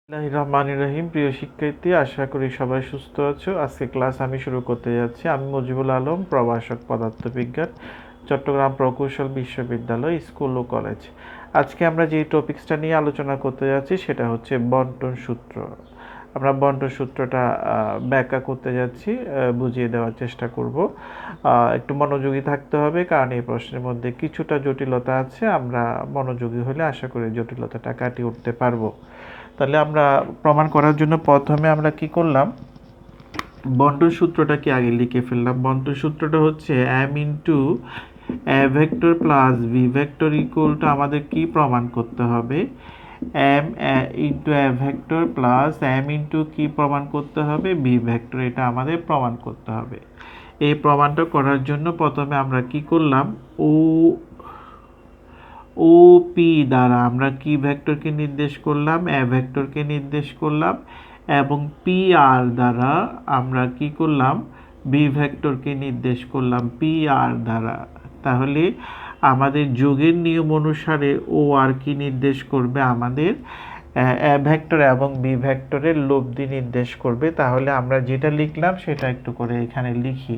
রহমানির রহিম। প্রিয় শিক্ষার্থী, আশা করি সবাই সুস্থ আছো। আজকে ক্লাস আমি শুরু করতে যাচ্ছি। আমি মুজিবুল আলম, প্রভাষক পদার্থবিজ্ঞান, চট্টগ্রাম প্রকৌশল বিশ্ববিদ্যালয় স্কুল ও কলেজ। আজকে আমরা যে টপিক্সটা নিয়ে আলোচনা করতে যাচ্ছি সেটা হচ্ছে বন্টন সূত্র। আমরা বন্টন সূত্রটা ব্যাখ্যা করতে যাচ্ছি, বুঝিয়ে দেওয়ার চেষ্টা করব। একটু মনোযোগী থাকতে হবে, কারণ এই প্রশ্নের মধ্যে কিছুটা জটিলতা আছে। আমরা মনোযোগী হলে আশা করি জটিলতাটা কাটিয়ে উঠতে পারবো। তাহলে আমরা প্রমাণ করার জন্য প্রথমে আমরা কি করলাম, বন্টন সূত্রটাকে আগে লিখে ফেললাম। বন্টন সূত্রটা হচ্ছে m into A vector plus V vector equal to আমাদের কি প্রমাণ করতে হবে, m ইন্টু এ ভেক্টর প্লাস m ইন্টু কি প্রমাণ করতে হবে, ভি ভেক্টর। এটা আমাদের প্রমাণ করতে হবে। এই প্রমাণটা করার জন্য প্রথমে আমরা কি করলাম, ও পি দ্বারা আমরা কি ভেক্টরকে নির্দেশ করলাম, এ ভেক্টরকে নির্দেশ করলাম, এবং পি আর দ্বারা আমরা কি করলাম, বি ভেক্টরকে নির্দেশ করলাম পি আর দ্বারা। তাহলে আমাদের যোগের নিয়ম অনুসারে ও আর কি নির্দেশ করবে, আমাদের এ ভেক্টর এবং বি ভেক্টরের লব্ধি নির্দেশ করবে। তাহলে আমরা যেটা লিখলাম সেটা একটু করে এখানে লিখি।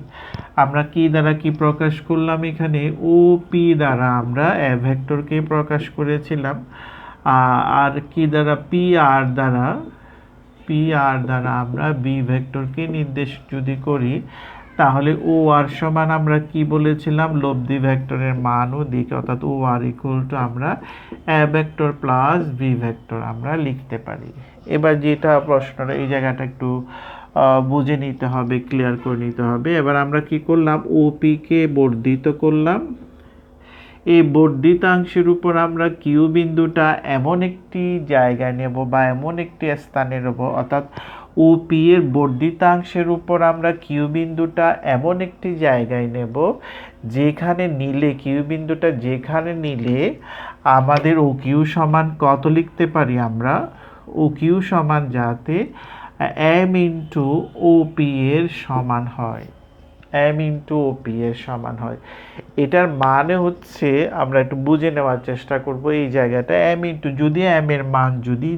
আমরা কি দ্বারা কি প্রকাশ করলাম, এখানে ও পি দ্বারা আমরা এ ভেক্টরকে প্রকাশ করেছিলাম, আর কি দ্বারা, পি আর দ্বারা আমরা বি ভেক্টরকে নির্দেশ যদি করি, তাহলে ও আর সমান আমরা কি বলেছিলাম, লব্ধি ভেক্টরের মান ও দিক, অর্থাৎ ও আর ইকুয়াল টু আমরা A vector plus B vector আমরা লিখতে পারি। এবার যেটা প্রশ্নটা, এই জায়গাটা একটু বুঝে নিতে হবে, ক্লিয়ার করে নিতে হবে। এবার আমরা কি করলাম, ওপি কে বর্ধিত করলাম। এই বর্ধিতাংশের উপর আমরা কিউ বিন্দুটা এমন একটি জায়গায় নেব বা এমন একটি স্থানে নেব, অর্থাৎ ওপি এর বর্ধিতাংশের উপর আমরা কিউ বিন্দুটা এমন একটি জায়গায় নেব যেখানে নিলে, কিউ বিন্দুটা যেখানে নিলে আমাদের ও কিউ সমান কত লিখতে পারি আমরা, ও কিউ সমান যাতে এম ইন্টু ওপি এর সমান হয়, এম ইন্টু ওপি এর সমান হয়। এটার মানে হচ্ছে, আমরা একটু বুঝে নেওয়ার চেষ্টা করব এই জায়গাটা। এম ইন্টু, যদি এম এর মান যদি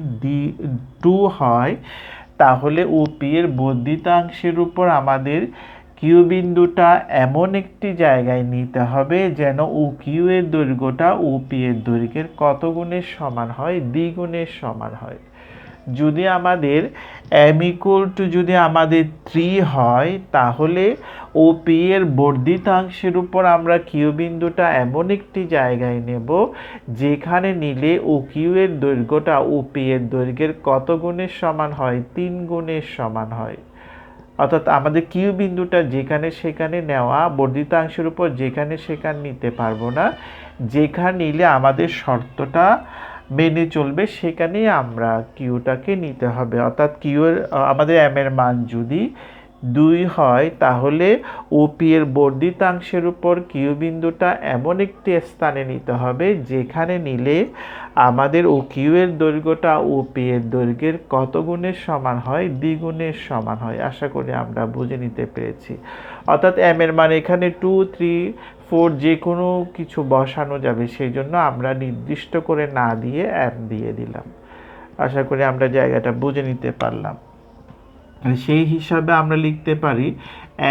2 হয়, তাহলে ওপি এর বর্ধিতাংশের উপর আমাদের কিউ বিন্দুটা এমন একটি জায়গায় নিতে হবে যেন ও কিউ এর দৈর্ঘ্যটা ওপি এর দৈর্ঘ্যের কত গুণের সমান হয়, দ্বিগুণের সমান হয়। যদি আমাদের এম ইকুয়াল টু যদি আমাদের 3 হয়, তাহলে ওপি এর বর্ধিতাংশের উপর আমরা কিউ বিন্দুটা এমন একটি জায়গায় নেব যেখানে নিলে ও কিউ এর দৈর্ঘ্যটা ওপি এর দৈর্ঘ্যের কত গুণের সমান হয়, 3 গুণের সমান হয়। অর্থাৎ আমাদের কিউ বিন্দুটা যেখানে সেখানে নেওয়া, বর্ধিতাংশের উপর যেখানে সেখানে নিতে পারবো না, যেখানে নিলে আমাদের শর্তটা মেনে চলবে সেখানেই আমরা কিউটাকে নিতে হবে। অর্থাৎ কিউ এর আমাদের এম এর মান যদি 2 হয়, তাহলে ওপি এর বর্ধিতাংশের উপর কিউ বিন্দুটা এমন একটি স্থানে নিতে হবে যেখানে নিলে আমাদের ও কিউ এর দৈর্ঘ্যটা ওপি এর দৈর্ঘ্যের কত গুণের সমান হয়, দ্বিগুণের সমান হয়। আশা করি আমরা বুঝে নিতে পেরেছি। অর্থাৎ এম এর মান এখানে 2, 3, 4 যে কোনো কিছু বসানো যাবে, সেই জন্য আমরা নির্দিষ্ট করে না দিয়ে এম দিয়ে দিলাম। আশা করি আমরা জায়গাটা বুঝে নিতে পারলাম। সেই হিসাবে আমরা লিখতে পারি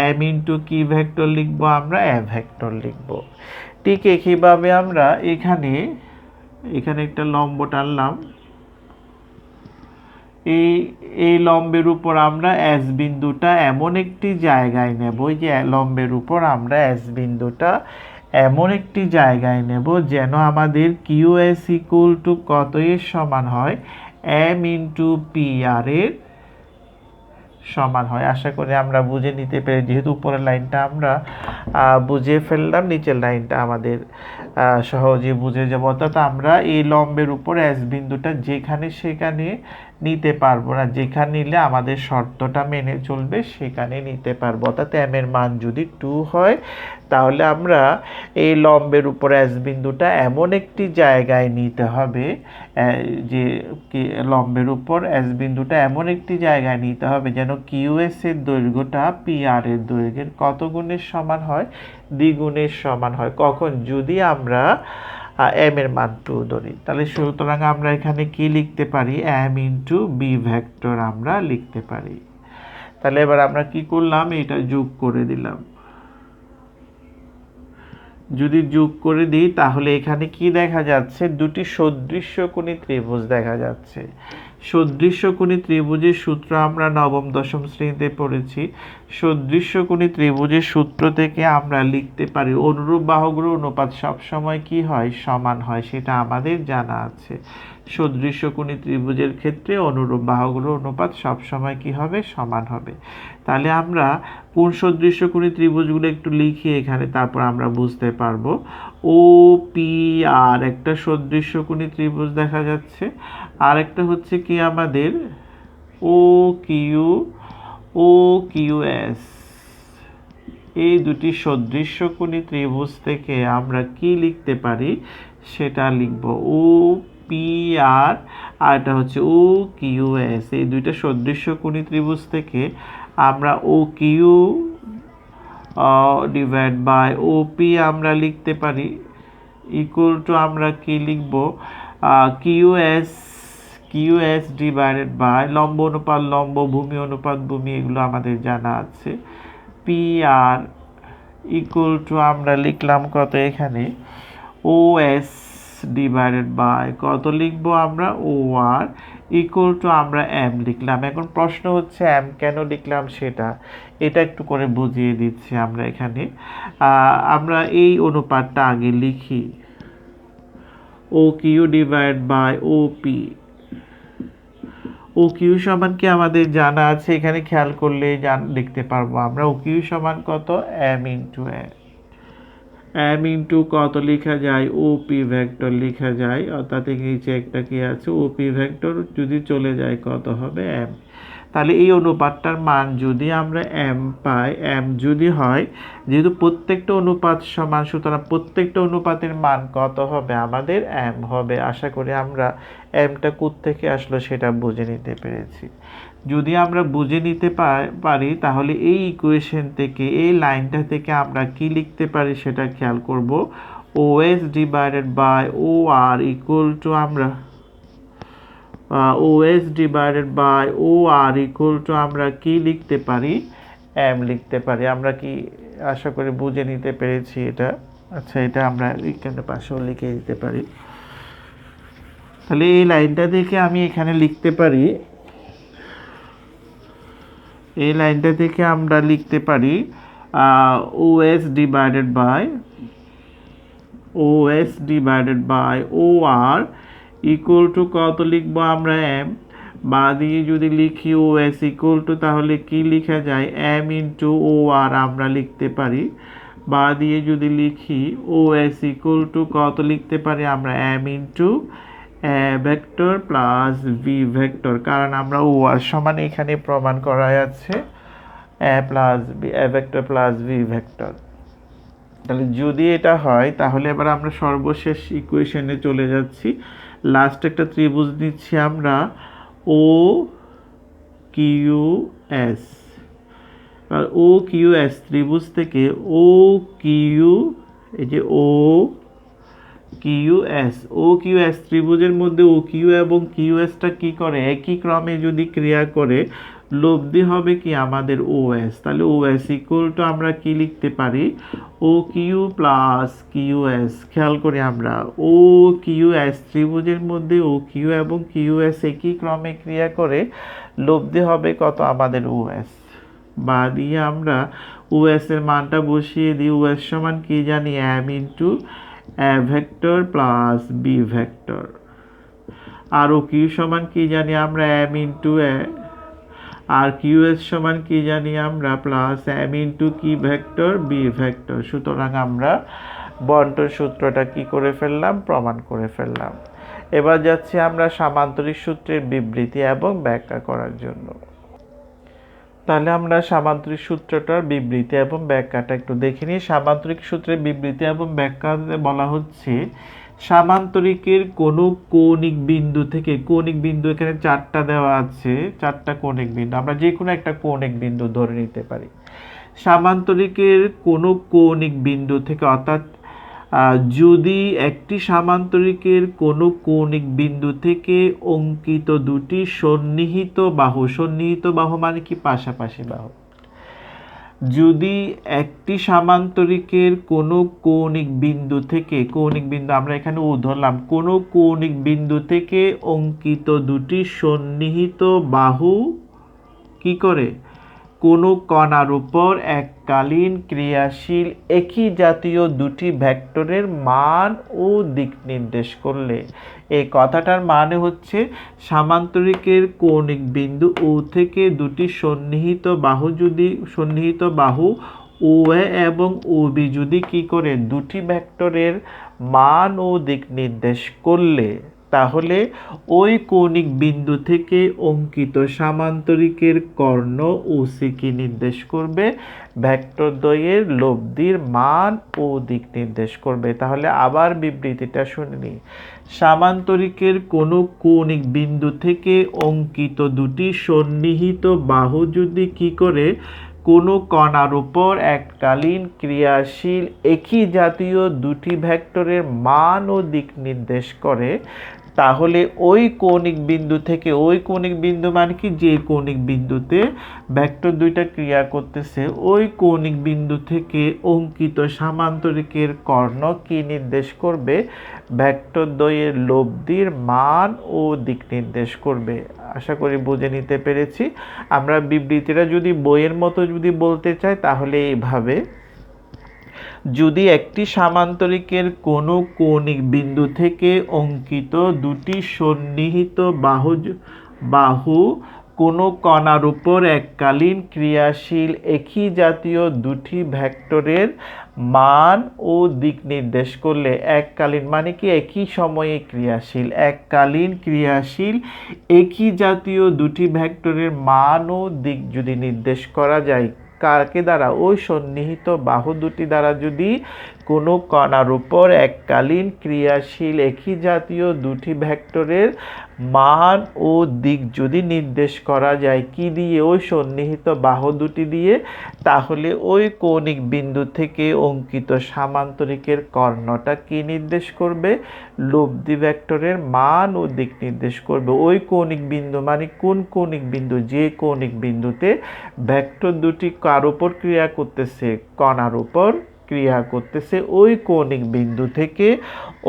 এম ইন্টু কি ভেক্টর লিখবো, আমরা এ ভেক্টর লিখবো। ঠিক একইভাবে আমরা এখানে একটা লম্ব টানলাম। এই লম্বের উপর আমরা এস বিন্দুটা এমন একটি জায়গায় নেব, যে লম্বের উপর আমরা এস বিন্দুটা এমন একটি জায়গায় নেব যেন আমাদের কিউ এস ইকুয়াল টু কত এর সমান হয়, এম ইন্টু পি আর এর সমান হয়। আশা করি আমরা বুঝে নিতে পেরে, যেহেতু উপরের লাইনটা আমরা বুঝে ফেললাম, নিচের লাইনটা আমাদের সহজে বুঝে যাব। অর্থাৎ আমরা এই লম্বের উপর এস বিন্দুটা যেখানে সেখানে নিতে পারবো না, যেখানে নিলে আমাদের শর্তটা মেনে চলবে সেখানে নিতে পারবো। অর্থাৎ এম এর মান যদি 2 হয়, তাহলে আমরা এই লম্বের উপর এস বিন্দুটা এমন একটি জায়গায় নিতে হবে, যে লম্বের উপর এস বিন্দুটা এমন একটি জায়গায় নিতে হবে যেন কিউ এস এর দৈর্ঘ্যটা পি আর এর দৈর্ঘ্যের কত গুণের সমান হয়, দ্বিগুণের সমান হয়। কখন, যদি আমরা এম এর মান 2 ধরি, তাহলে সুতরাং আমরা এখানে কি লিখতে পারি, এম ইন্টু বি ভেক্টর আমরা লিখতে পারি। তাহলে এবার আমরা কি করলাম, এটা যোগ করে দিলাম। যদি যোগ করে দিই তাহলে এখানে কি দেখা যাচ্ছে, দুটি সদৃশ্যকোণী ত্রিভুজ দেখা যাচ্ছে। সদৃশ্যকোণী ত্রিভুজের সূত্র আমরা নবম দশম শ্রেণীতে পড়েছি। সদৃশ্যকোণী ত্রিভুজের সূত্র থেকে আমরা লিখতে পারি অনুরূপ বাহুগুলোর অনুপাত সবসময় কি হয়, সমান হয়, সেটা আমাদের জানা আছে। সদৃশ্যকোণী ত্রিভুজের ক্ষেত্রে অনুরূপ বাহুগুলোর অনুপাত সবসময় কি হবে, সমান হবে। তাহলে আমরা কোন সদৃশ্যকোণী ত্রিভুজগুলো একটু লিখি এখানে, তারপর আমরা বুঝতে পারবো। ও পি আর একটা সদৃশ্যকোণী ত্রিভুজ দেখা যাচ্ছে, আর একটা হচ্ছে কি আমাদের ও কিউ এস। এই দুটি সদৃশ্যকোণী ত্রিভুজ থেকে আমরা কি লিখতে পারি সেটা লিখব, ও পি আর এটা হচ্ছে ও কিউ এস। এই দুইটা সদৃশ্যকোণী ত্রিভুজ থেকে আমরা O Q divide by O P আমরা লিখতে পারি ইকুয়াল টু আমরা কি লিখব, কিউ এস ডিভাইডেড বাই লম্ব অনুপাত লম্ব, ভূমি অনুপাত ভূমি, এগুলো আমাদের জানা আছে। পি আর ইকুয়াল টু আমরা লিখলাম কত এখানে, ও এস ডিভাইডেড বাই কত লিখবো আমরা, ও আর ইকুয়াল টু আমরা এম লিখলাম। এখন প্রশ্ন হচ্ছে এম কেন লিখলাম সেটা, এটা একটু করে বুঝিয়ে দিচ্ছি আমরা এখানে। আমরা এই অনুপাতটা আগে লিখি, O Q divide by O P. O Q সমান কি আমাদের জানা আছে, এখানে খেয়াল করলে লিখতে পারবো আমরা। ও কিউ সমান কত, এম ইন্টু এম ইন্টু কত লেখা যায়, ও পি ভেক্টর লেখা যায়, অর্থাৎ নিচে একটা কি আছে, ও পি ভেক্টর যদি চলে যায় কত হবে, এম। তাহলে এই অনুপাতটার মান যদি আমরা এম পাই, এম যদি হয়, যেহেতু প্রত্যেকটা অনুপাত সমান, সুতরাং প্রত্যেকটা অনুপাতের মান কত হবে আমাদের, এম হবে। আশা করি আমরা এমটা কোত্থেকে আসলো সেটা বুঝে নিতে পেরেছি। যদি আমরা বুঝে নিতে পারি তাহলে এই ইকুয়েশন থেকে, এই লাইনটা থেকে আমরা কি লিখতে পারি সেটা খেয়াল করব। O S divided by O R equal to আমরা O S divided by O R equal to আমরা কি লিখতে পারি, এম লিখতে পারি। আমরা কি আশা করি বুঝে নিতে পেরেছি এটা। আচ্ছা, এটা আমরা এখানে পাশেও লিখে দিতে পারি। তাহলে এই লাইনটা দেখে আমি এখানে লিখতে পারি, এই লাইনটা থেকে আমরা লিখতে পারি O S divided by O R equal to কত লিখবো আমরা, এম। বা দিয়ে যদি লিখি ও এস ইকুয়াল টু, তাহলে কি লেখা যায়, এম ইন্টু ও আর আমরা লিখতে পারি। বা দিয়ে যদি লিখি ও এস ইকুয়াল টু কত লিখতে পারি আমরা, M into vector plus V vector, কারণ আমরা ও আর সমান এখানে প্রমাণ করা যাচ্ছে ভেক্টর প্লাস ভি ভেক্টর। তাহলে যদি এটা হয় তাহলে এবার আমরা সর্বশেষ ইকুয়েশনে চলে যাচ্ছি। লাস্ট একটা ত্রিভুজ নিচ্ছি আমরা, O Q S. O Q S ত্রিভুজ থেকে ও কিউ, এই যে ও কিউ এস ত্রিভুজের মধ্যে ও কিউ এবং কিউ এসটা কি করে, একই ক্রমে যদি ক্রিয়া করে, লব্ধি হবে কি আমাদের ও এস। তাহলে ও এস ইকুয়াল টু আমরা কি লিখতে পারি, O Q plus Q S. খেয়াল করি আমরা, ও কিউ এস ত্রিভুজের মধ্যে ও কিউ এবং কিউ এস একই ক্রমে ক্রিয়া করে, লব্ধি হবে কত আমাদের ও এস। বা দিয়ে আমরা ও এস এর মানটা বসিয়ে দিই, ও এস সমান কি জানি, M into vector plus B vector. আর ও কিউ সমান কি জানি আমরা, M into R Q S সমান কি জানি আমরা, প্লাস এম ইন্টু কি ভেক্টর, বি ভেক্টর। সুতরাং আমরা বন্টন সূত্রটা কি করে ফেললাম, প্রমাণ করে ফেললাম। এবার যাচ্ছি আমরা সামান্তরিক সূত্রের বিবৃতি এবং ব্যাখ্যা করার জন্য। তাহলে আমরা সামান্তরিক সূত্রটার বিবৃতি এবং ব্যাখ্যাটা একটু দেখে নিই। সামান্তরিক সূত্রের বিবৃতি এবং ব্যাখ্যাতে বলা হচ্ছে, সামান্তরিকের কোনো কৌণিক বিন্দু থেকে, কৌণিক বিন্দু এখানে 4টা দেওয়া আছে, 4টা কৌণিক বিন্দু, আমরা যে কোনো একটা কৌণিক বিন্দু ধরে নিতে পারি। সামান্তরিকের কোনো কৌণিক বিন্দু থেকে, অর্থাৎ যদি একটি সামান্তরিকের কোনো কৌণিক বিন্দু থেকে অঙ্কিত দুটি সন্নিহিত বাহু মানে কি পাশাপাশি বাহু, যদি একটি সামান্তরিকের কোনো কৌণিক বিন্দু থেকে, কৌণিক বিন্দু আমরা এখানে ও ধরলাম, কোনো কৌণিক বিন্দু থেকে অঙ্কিত দুটি সন্নিহিত বাহু কি করে কোনো কণার উপর এককালীন ক্রিয়াশীল একই জাতীয় দুটি ভেক্টরের মান ও দিক নির্দেশ করলে, এই কথাটার মানে হচ্ছে সামান্তরিকের কৌণিক বিন্দু ও থেকে দুটি সন্নিহিত বাহু ও এ এবং ও বি যদি কি করে দুটি ভেক্টরের মান ও দিক নির্দেশ করলে, তাহলে ওই কৌণিক বিন্দু থেকে অঙ্কিত সামান্তরিকের কর্ণ ও সি কি নির্দেশ করবে, ভেক্টর দ্বয়ের লব্ধির মান ও দিক নির্দেশ করবে। তাহলে আবার বিবৃতিটা শুনে নিই। সামান্তরিকের কোনো কৌণিক বিন্দু থেকে অঙ্কিত দুটি সন্নিহিত বাহু যদি কি করে কোনো কণার উপর এককালীন ক্রিয়াশীল একই জাতীয় দুটি ভেক্টরের মান ও দিক নির্দেশ করে, তাহলে ওই কৌণিক বিন্দু থেকে, ওই কৌণিক বিন্দু মানে কি যে কৌণিক বিন্দুতে ভেক্টর দুইটা ক্রিয়া করতেছে, ওই কৌণিক বিন্দু থেকে অঙ্কিত সামান্তরিকের কর্ণ কি নির্দেশ করবে, ভেক্টর দ্বয়ের লব্ধির মান ও দিক নির্দেশ করবে। আশা করি বুঝে নিতে পেরেছি। আমরা বিবৃতিটা যদি বইয়ের মতো যদি বলতে চাই তাহলে এইভাবে, যদি একটি সামান্তরিকের কোনো কৌণিক বিন্দু থেকে অঙ্কিত দুটি সন্নিহিত বাহু কোনো কণার উপর এককালীন ক্রিয়াশীল একই জাতীয় দুটি ভেক্টরের মান ও দিক নির্দেশ করলে, এককালীন মানে কি একই সময়ে ক্রিয়াশীল, এককালীন ক্রিয়াশীল একই জাতীয় দুটি ভেক্টরের মান ও দিক যদি নির্দেশ করা যায় কাকে দ্বারা, ওই সন্নিহিত বাহু দুটি দ্বারা যদি কোনো কণার উপর এককালীন ক্রিয়াশীল একই জাতীয় দুটি ভেক্টরের মান ও দিক যদি নির্দেশ করা যায় কি দিয়ে, ওই সন্নিহিত বাহু দুটি দিয়ে, তাহলে ওই কৌণিক বিন্দু থেকে অঙ্কিত সামান্তরিকের কর্ণটা কি নির্দেশ করবে, লব্ধি ভেক্টরের মান ও দিক নির্দেশ করবে। ওই কৌণিক বিন্দু মানে কোন কৌণিক বিন্দু, যে কৌণিক বিন্দুতে ভেক্টর দুটি কার উপর ক্রিয়া করতেছে, কণার উপর ক্রিয়া করতেছে, ওই কৌণিক বিন্দু থেকে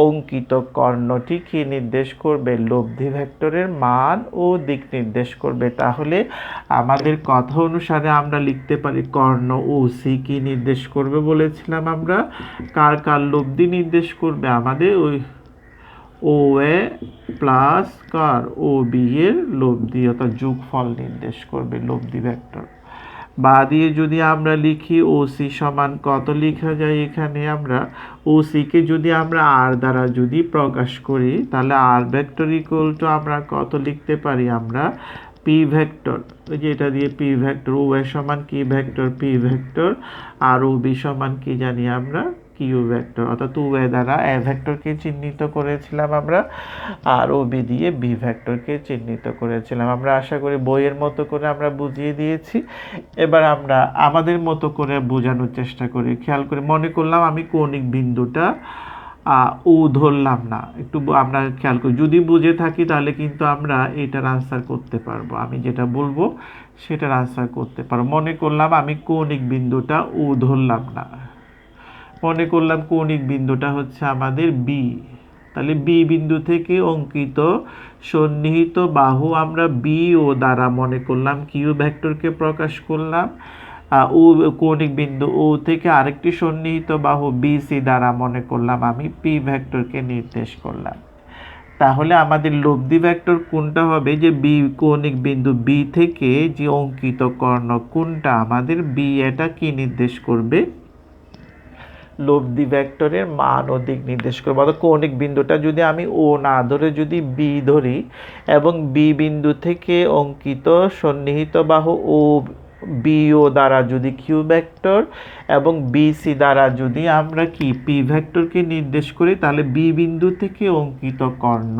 অঙ্কিত কর্ণটি কি নির্দেশ করবে, লব্ধি ভেক্টরের মান ও দিক নির্দেশ করবে। তাহলে আমাদের কথা অনুসারে আমরা লিখতে পারি কর্ণ ও সি কি নির্দেশ করবে বলেছিলাম আমরা, কার লব্ধি নির্দেশ করবে, আমাদের ওই ও এ প্লাস কার ও বি এর লব্ধি অর্থাৎ যোগফল নির্দেশ করবে লব্ধি ভেক্টর। বা দিয়ে যদি আমরা লিখি ও সি সমান কত লেখা যায়, এখানে আমরা ও সিকে যদি আমরা আর দ্বারা যদি প্রকাশ করি তাহলে আর ভেক্টর ইকুয়াল টু আমরা কত লিখতে পারি, আমরা পি ভেক্টর, ওই যে এটা দিয়ে পি ভেক্টর, ও এর সমান কি ভেক্টর পি ভেক্টর, আর ও বি সমান কি জানি আমরা কিউ ভেক্টর, অর্থাৎ ও এ দ্বারা এ ভেক্টরকে চিহ্নিত করেছিলাম আমরা, আর ও বি দিয়ে বি ভেক্টরকে চিহ্নিত করেছিলাম আমরা। আশা করি বইয়ের মতো করে আমরা বুঝিয়ে দিয়েছি। এবার আমরা আমাদের মতো করে বোঝানোর চেষ্টা করি। খেয়াল করে মনে করলাম আমি কৌণিক বিন্দুটা ও ধরলাম না, একটু আমরা খেয়াল করি, যদি বুঝে থাকি তাহলে কিন্তু আমরা এটার আনসার করতে পারবো, আমি যেটা বলবো সেটার আনসার করতে পারবো। মনে করলাম আমি কৌণিক বিন্দুটা ও ধরলাম না, মনে করলাম কৌণিক বিন্দুটা হচ্ছে আমাদের বি, তাহলে বি বিন্দু থেকে অঙ্কিত সন্নিহিত বাহু আমরা বি ও দ্বারা মনে করলাম কিউ ভেক্টরকে প্রকাশ করলাম, ও কৌণিক বিন্দু ও থেকে আরেকটি সন্নিহিত বাহু বি সি দ্বারা মনে করলাম আমি পি ভেক্টরকে নির্দেশ করলাম। তাহলে আমাদের লব্ধি ভেক্টর কোনটা হবে, যে বি কৌণিক বিন্দু বি থেকে যে অঙ্কিত কর্ণ কোনটা আমাদের বি, এটা কি নির্দেশ করবে, লব্ধি ভেক্টরের মান ও দিক নির্দেশ করবে। অর্থাৎ কৌণিক বিন্দুটা যদি আমি ও না ধরে যদি বি ধরি এবং বি বিন্দু থেকে অঙ্কিত সন্নিহিত বাহু বিও দ্বারা যদি কিউ ভেক্টর এবং বিসি দ্বারা যদি আমরা কি পি ভেক্টরকে নির্দেশ করি, তাহলে বি বিন্দু থেকে অঙ্কিত কর্ণ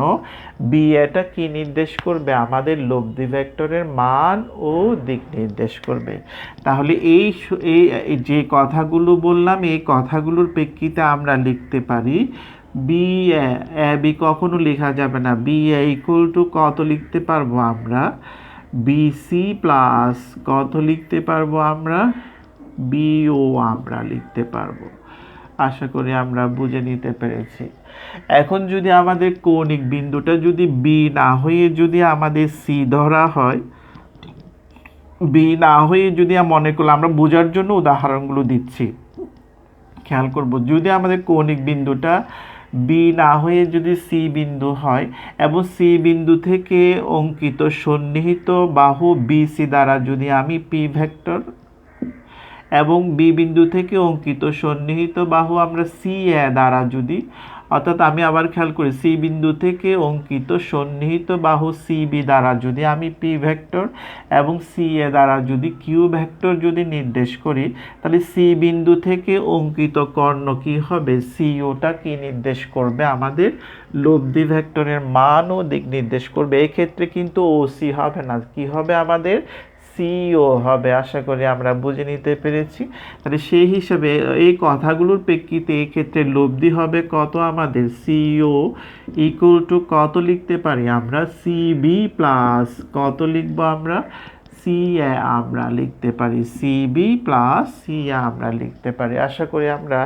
বি এটা কি নির্দেশ করবে? আমাদের লব্ধি ভেক্টরের মান ও দিক নির্দেশ করবে। তাহলে এই যে কথাগুলো বললাম, এই কথাগুলোর প্রেক্ষিতে আমরা লিখতে পারি বি এ বি কখনো লেখা যাবে না, বি ইকুয়াল টু কত লিখতে পারবো আমরা? বিসি প্লাস কত লিখতে পারবো আমরা? বিও আমরা লিখতে পারবো। আশা করি আমরা বুঝে নিতে পেরেছি। এখন যদি আমাদের কৌণিক বিন্দুটা যদি বি না হয়ে যদি আমাদের সি ধরা হয়, বি না হয়ে যদি মনে করলাম, আমরা বোঝার জন্য উদাহরণগুলো দিচ্ছি, খেয়াল করব, যদি আমাদের কৌণিক বিন্দুটা বি না হয়ে যদি সি বিন্দু হয় এবং সি বিন্দু থেকে অঙ্কিত সন্নিহিত বাহু বিসি দ্বারা যদি আমি পি ভেক্টর এবং বি বিন্দু থেকে অঙ্কিত সন্নিহিত বাহু আমরা সি এ দ্বারা যদি, অর্থাৎ আমি আবার খেয়াল করি, সি বিন্দু থেকে অঙ্কিত সন্নিহিত বাহু সি বি দ্বারা যদি আমি পি ভেক্টর এবং সি এ দ্বারা যদি কিউ ভেক্টর যদি নির্দেশ করি, তাহলে সি বিন্দু থেকে অঙ্কিত কর্ণ কি হবে? সিওটা কি নির্দেশ করবে? আমাদের লব্ধি ভেক্টরের মান ও দিক নির্দেশ করবে। এক্ষেত্রে কিন্তু ও সি হবে না, কি হবে? আমাদের সিও হবে। আশা করি আমরা বুঝে নিতে পেরেছি। তাহলে সেই হিসাবে এই কথাগুলোর প্রেক্ষিতে এক্ষেত্রে লব্ধি হবে কত? আমাদের সিও ইকুয়াল টু কত লিখতে পারি আমরা? সিবি প্লাস কত লিখব আমরা? সি এ আমরা লিখতে পারি, সিবি প্লাস সি এ আমরা লিখতে পারি। আশা করি আমরা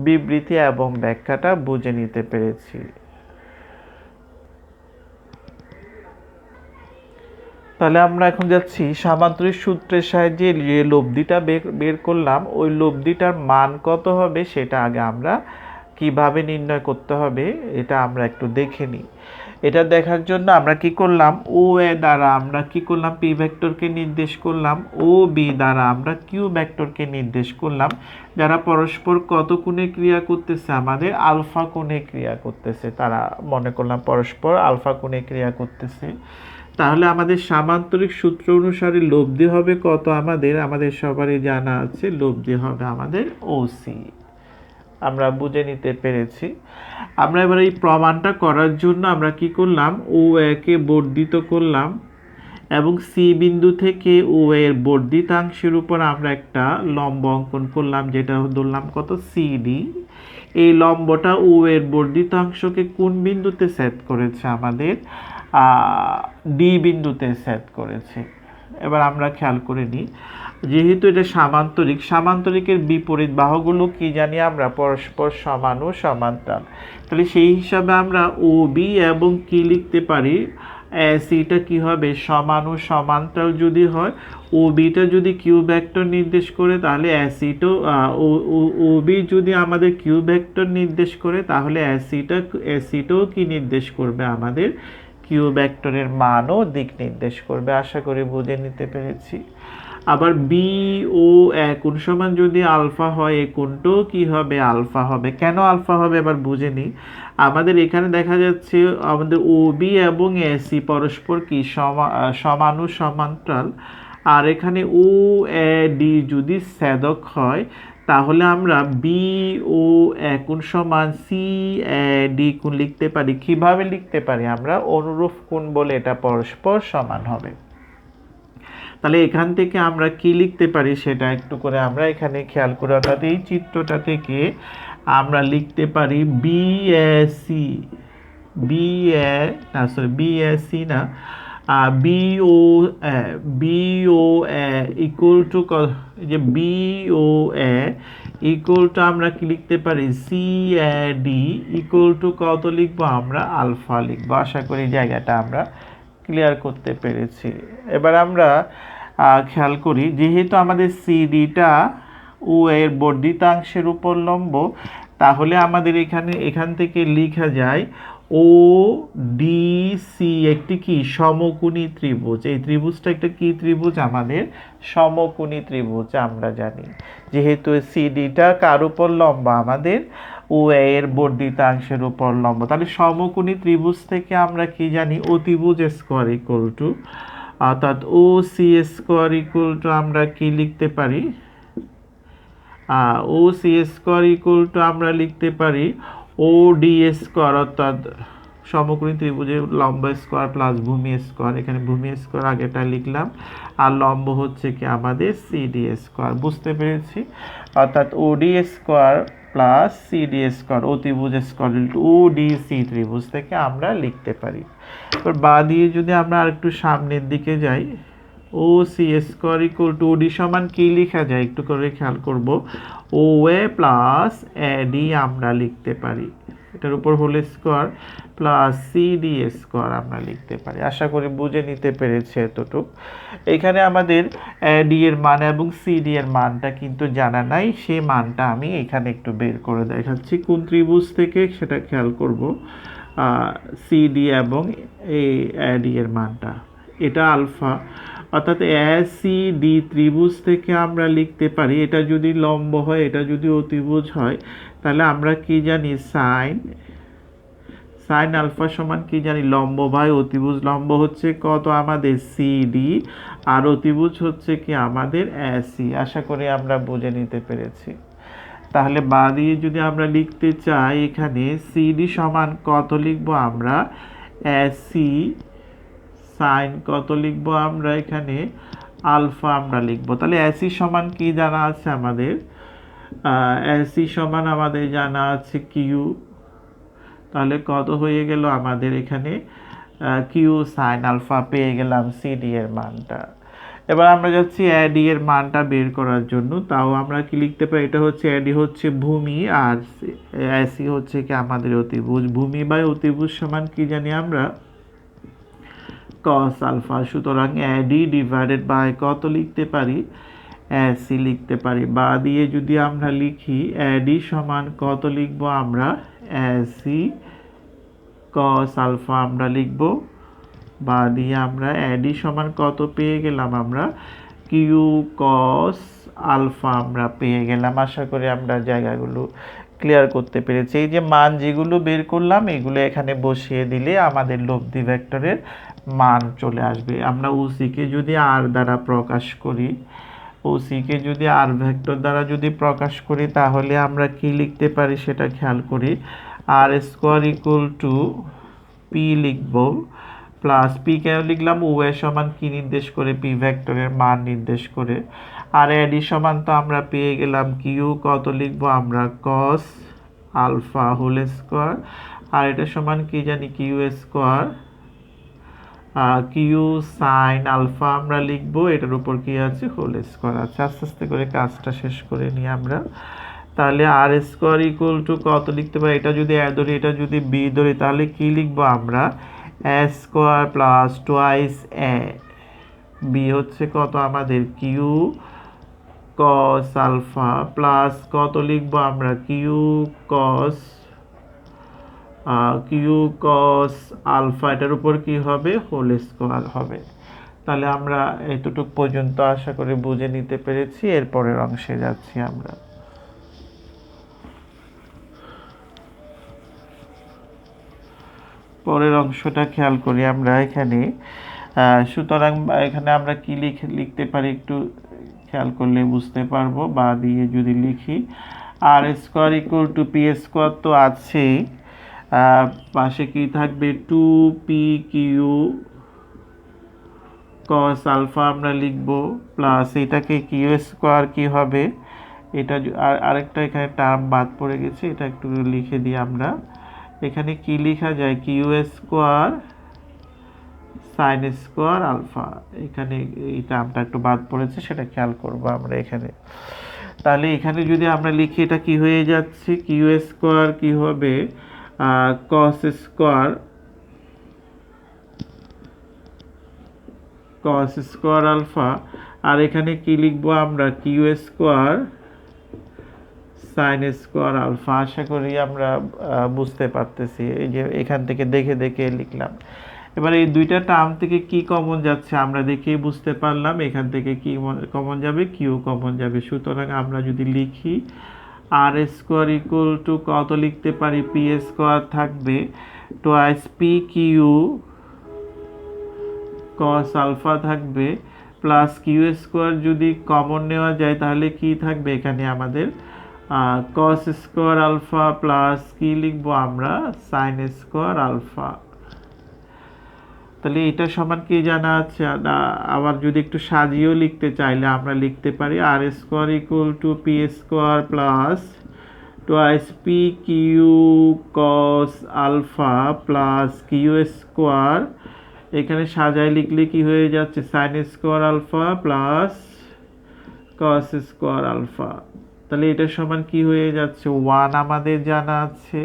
বিবৃতি এবং ব্যাখ্যাটা বুঝে নিতে পেরেছি। তাহলে আমরা এখন যাচ্ছি সামান্তরিক সূত্রের সাহায্যে যে লব্ধিটা বের করলাম, ওই লব্ধিটার মান কত হবে সেটা আগে আমরা কিভাবে নির্ণয় করতে হবে এটা আমরা একটু দেখে নিই। এটা দেখার জন্য আমরা কি করলাম? ও এ দ্বারা আমরা কি করলাম? পি ভেক্টরকে নির্দেশ করলাম। ও বি দ্বারা আমরা কিউ ভেক্টরকে নির্দেশ করলাম, যারা পরস্পর কত কোণে ক্রিয়া করতেছে? আমাদের আলফা কোণে ক্রিয়া করতেছে। তারা মনে করলাম পরস্পর আলফা কোণে ক্রিয়া করতেছে। তাহলে আমাদের সামান্তরিক সূত্র অনুসারে লব্ধি হবে কত? আমাদের সবারই জানা আছে, লব্ধি হবে আমাদের ওসি। আমরা বুঝে নিতে পেরেছি। আমরা এবার এই প্রমাণটা করার জন্য আমরা কি করলাম? ও একে বর্ধিত করলাম এবং সি বিন্দু থেকে ও এর বর্ধিতাংশের উপর আমরা একটা লম্ব অঙ্কন করলাম, যেটা ধরলাম কত? সিডি। এই লম্বটা ও এর বর্ধিতাংশকে কোন বিন্দুতে সেট করেছে? আমাদের ডি বিন্দুতে সেট করেছে। এবার আমরা খেয়াল করে নিই, যেহেতু এটা সামান্তরিকের বিপরীত বাহুগুলো কি জানি আমরা? পরস্পর সমান ও সমান্তরাল। তাহলে সেই হিসাবে আমরা ও বি এবং কি লিখতে পারি? সিটা কি হবে? সমান ও সমান্তরাল যদি হয়, ও বিটা যদি কিউ ভেক্টর নির্দেশ করে, তাহলে অ্যাসিটাও ও বি যদি আমাদের কিউ ভেক্টর নির্দেশ করে, তাহলে অ্যাসিটাও কি নির্দেশ করবে? আমাদের কিউ ভেক্টরের মান ও দিক নির্দেশ করবে। আশা করি বুঝে নিতে পেরেছি। আবার বি ও কোণ সমান যদি আলফা হয়, এই কোণটাও কি হবে? আলফা হবে। কেন আলফা হবে এবার বুঝে নিই। আমাদের এখানে দেখা যাচ্ছে আমাদের ও বি এবং এসি পরস্পর কি সমান ও সমান্তরাল, আর এখানে ও এ ডি যদি ছেদক হয়, তাহলে আমরা বি ও কোণ সমান সি এ ডি কোণ লিখতে পারি। কিভাবে লিখতে পারি আমরা? অনুরূপ কোণ বলে এটা পরস্পর সমান হবে। তাহলে এখান থেকে আমরা কি লিখতে পারি সেটা একটু করে আমরা এখানে খেয়াল করি, অর্থাৎ এই চিত্রটা থেকে আমরা লিখতে পারি বিএসি না, বিও ইকুয়াল টু যে বিও ইকুয়াল টু আমরা কি লিখতে পারি? সি ডি ইকুয়াল টু কত লিখবো? আমরা আলফা লিখবো। আশা করি জায়গাটা আমরা ক্লিয়ার করতে পেরেছি। এবার আমরা খেয়াল করি, যেহেতু আমাদের সিডিটা ও এর বর্ধিতাংশের উপর লম্ব, তাহলে আমাদের এখান থেকে লেখা যায় ও ডি সি একটি কি? সমকোণী ত্রিভুজ। এই ত্রিভুজটা একটা কি ত্রিভুজ? আমাদের সমকোণী ত্রিভুজ আমরা জানি। যেহেতু সিডিটা কার উপর লম্ব? আমাদের ও এর বর্ধিতাংশের উপর লম্ব। তাহলে সমকোণী ত্রিভুজ থেকে আমরা কি জানি? অতিভুজ স্কয়ার ইকুয়াল টু অর্থাৎ ও সি স্কোয়ার ইকুয়াল টু আমরা কি লিখতে পারি, ও সি স্কোয়ার ইকুয়াল টু আমরা লিখতে পারি ও ডি স্কোয়ার, অর্থাৎ সমকোণী ত্রিভুজের লম্ব স্কোয়ার প্লাস ভূমি স্কোয়ার। এখানে ভূমি স্কোয়ার আগেটা লিখলাম, আর লম্ব হচ্ছে কি আমাদের সিডি স্কোয়ার। বুঝতে পেরেছি? অর্থাৎ ওডি স্কোয়ার প্লাস সিডি স্কোয়ার অতিভুজ স্কোয়ার ও ডি সি ত্রিভুজ থেকে আমরা লিখতে পারি। এবার বা দিয়ে যদি আমরা আরেকটু সামনের দিকে যাই, ও সি স্কোয়ার ইকুয়াল টু ওডি সমান কি লেখা যায় একটু করে খেয়াল করব, ও এ প্লাস এডি আমরা লিখতে পারি, এটার উপর whole square plus CD square আমরা লিখতে পারি। আশা করি বুঝে নিতে পেরেছে এতটুকু। এখানে আমাদের ডি এর মান এবং সিডি এর মানটা কিন্তু জানা নাই, সেই মানটা আমি এখানে একটু বের করে দেখাচ্ছি কোন ত্রিভুজ থেকে সেটা খেয়াল করব। সিডি এবং এই ডি এর মানটা, এটা আলফা, অর্থাৎ এসিডি ত্রিভুজ থেকে আমরা লিখতে পারি, এটা যদি লম্ব হয় এটা যদি অতিভুজ হয় তাহলে আমরা কি জানি, সাইন আলফা সমান কি জানি, লম্ব বাই অতিভুজ। লম্ব হচ্ছে কত আমাদের সিডি, আর অতিভুজ হচ্ছে কি আমাদের এসি। আশা করি আমরা বুঝে নিতে পেরেছি। তাহলে বা দিয়ে যদি আমরা লিখতে চাই, এখানে সিডি সমান কত লিখবো আমরা, এসি সাইন কত লিখবো আমরা, এখানে আলফা আমরা লিখবো। তাহলে এসি সমান কি জানা আছে আমাদের, এসি সমান আমাদের জানা আছে কিউ, তাহলে কত হয়ে গেল আমাদের এখানে কিউ সাইন আলফা, পেয়ে গেলাম সিডি এর মানটা। এবার আমরা যাচ্ছি এডি এর মানটা বের করার জন্য, তাও আমরা কি লিখতে পারি, এটা হচ্ছে এডি হচ্ছে ভূমি আর এসি হচ্ছে কি আমাদের অতিভুজ। ভূমি বাই অতিভুজ সমান কি জানি আমরা, cos আলফা। সুতরাং এডি ডিভাইডেড বাই কত লিখতে পারি, এসি লিখতে পারি। বা দিয়ে যদি আমরা লিখি এডি সমান কত লিখব আমরা, এসি cos আলফা আমরা লিখব। বা দিয়ে আমরা এডি সমান কত পেয়ে গেলাম আমরা, কিউ cos আলফা আমরা পেয়ে গেলাম। আশা করি আমরা জায়গাগুলো ক্লিয়ার করতে পেরেছি। এই যে মান যেগুলো বের করলাম এগুলো এখানে বসিয়ে দিলে আমাদের লব্ধি ভেক্টরের মান চলে আসবে। আমরা ওসিকে যদি আর দ্বারা প্রকাশ করি, ওসিকে যদি আর ভেক্টর দ্বারা যদি প্রকাশ করি তাহলে আমরা কি লিখতে পারি সেটা খেয়াল করি, আর স্কোয়ার ইকুয়াল টু পি লিখব, প্লাস পি কেন লিখলাম, ও এর সমান কি নির্দেশ করে, পি ভেক্টরের মান নির্দেশ করে। আর এডি সমান তো আমরা পেয়ে গেলাম কিউ, কত লিখব আমরা, কস আলফা হোল স্কোয়ার, আর এটা সমান কি জানি, Q square, Q sine alpha আমরা লিখবো, এটার উপর কি আছে, হোল স্কোয়ার আছে। আস্তে আস্তে করে কাজটা শেষ করে নিই আমরা। তাহলে আর স্কোয়ার ইকুয়াল টু কত লিখতে পারি, এটা যদি এ ধরি এটা যদি বি ধরি তাহলে কি লিখবো আমরা, এ স্কোয়ার প্লাস টোয়াইস এ, বি হচ্ছে কত আমাদের কিউ কস আলফা, প্লাস কত লিখবো আমরা, কিউ কস আলফা, এটার উপর কি হবে, হোল স্কোয়ার হবে। তাহলে আমরা এতটুকু পর্যন্ত আশা করি বুঝে নিতে পেরেছি। এরপরের অংশে যাচ্ছি আমরা। পরের অংশটা খেয়াল করি আমরা এখানে। সুতরাং এখানে আমরা কি লিখতে পারি একটু খেয়াল করলে বুঝতে পারবো। বা দিয়ে যদি লিখি R square equal to P square তো আছেই, পাশে কি থাকবে, two P Q cos alpha আমরা লিখব, প্লাস এটাকে কিউ স্কোয়ার কি হবে, এটা আরেকটা এখানে টার্ম বাদ পড়ে গেছে, এটা একটু লিখে দিই আমরা। এখানে কি লেখা যায়, Q square sine square alpha, এখানে এই টার্মটা একটু বাদ পড়েছে সেটা খেয়াল করব আমরা এখানে। তাহলে এখানে যদি আমরা লিখি এটা কি হয়ে যাচ্ছে, কিউ স্কোয়ার কি হবে, কস স্কোয়ার আলফা, আর এখানে কি লিখবো আমরা, Q square sine square alpha. আশা করি আমরা বুঝতে পারতেছি, এই যে এখান থেকে দেখে দেখে লিখলাম। এবার এই দুইটা টার্ম থেকে কি কমন যাচ্ছে আমরা দেখেই বুঝতে পারলাম, এখান থেকে কি কমন যাবে, কিউ কমন যাবে। সুতরাং আমরা যদি লিখি আর স্কোয়ার ইকুয়াল টু কত লিখতে পারি, পি স্কোয়ার থাকবে twice P Q cos alpha থাকবে প্লাস কিউ স্কোয়ার যদি কমন নেওয়া যায় তাহলে কি থাকবে এখানে আমাদের কস স্কোয়ার আলফা প্লাস কি লিখবো আমরা সাইন স্কোয়ার আলফা। তাহলে এটা সমান কি জানা আছে? আবার যদি একটু সাজিয়েও লিখতে চাইলে আমরা লিখতে পারি R square equal to P square plus twice P Q cos alpha plus Q square, এখানে সাজায় লিখলে কি হয়ে যাচ্ছে sine square alpha plus cos square alpha. তাহলে এটা সমান কি হয়ে যাচ্ছে 1 আমাদের জানা আছে।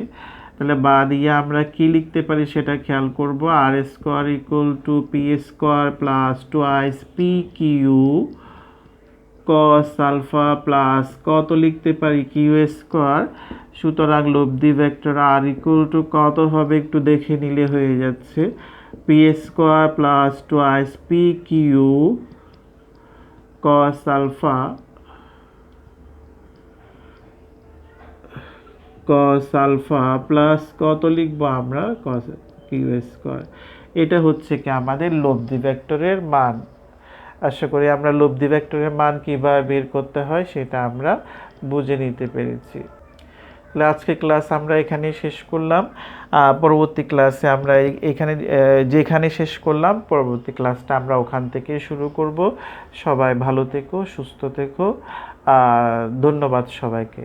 তাহলে বা দিয়ে আমরা কি লিখতে পারি সেটা খেয়াল করব, R square equal to P square plus twice P Q cos alpha plus কত লিখতে পারি কিউ স্কোয়ার। সুতরাং লব্ধি ভেক্টর আর ইকুয়াল টু কত হবে একটু দেখে নিলে হয়ে যাচ্ছে P square plus twice P Q cos alpha cos alpha plus কত লিখবো আমরা কস কিউ স্কোয়ার। এটা হচ্ছে কি আমাদের লব্ধি ভেক্টরের মান। আশা করি আমরা লব্ধি ভেক্টরের মান কিভাবে বের করতে হয় সেটা আমরা বুঝে নিতে পেরেছি। তাহলে আজকে ক্লাস আমরা এখানে শেষ করলাম। পরবর্তী ক্লাসে আমরা এখানে যেখানে শেষ করলাম পরবর্তী ক্লাসটা আমরা ওখান থেকে শুরু করব। সবাই ভালো থেকো, সুস্থ থেকো। ধন্যবাদ সবাইকে।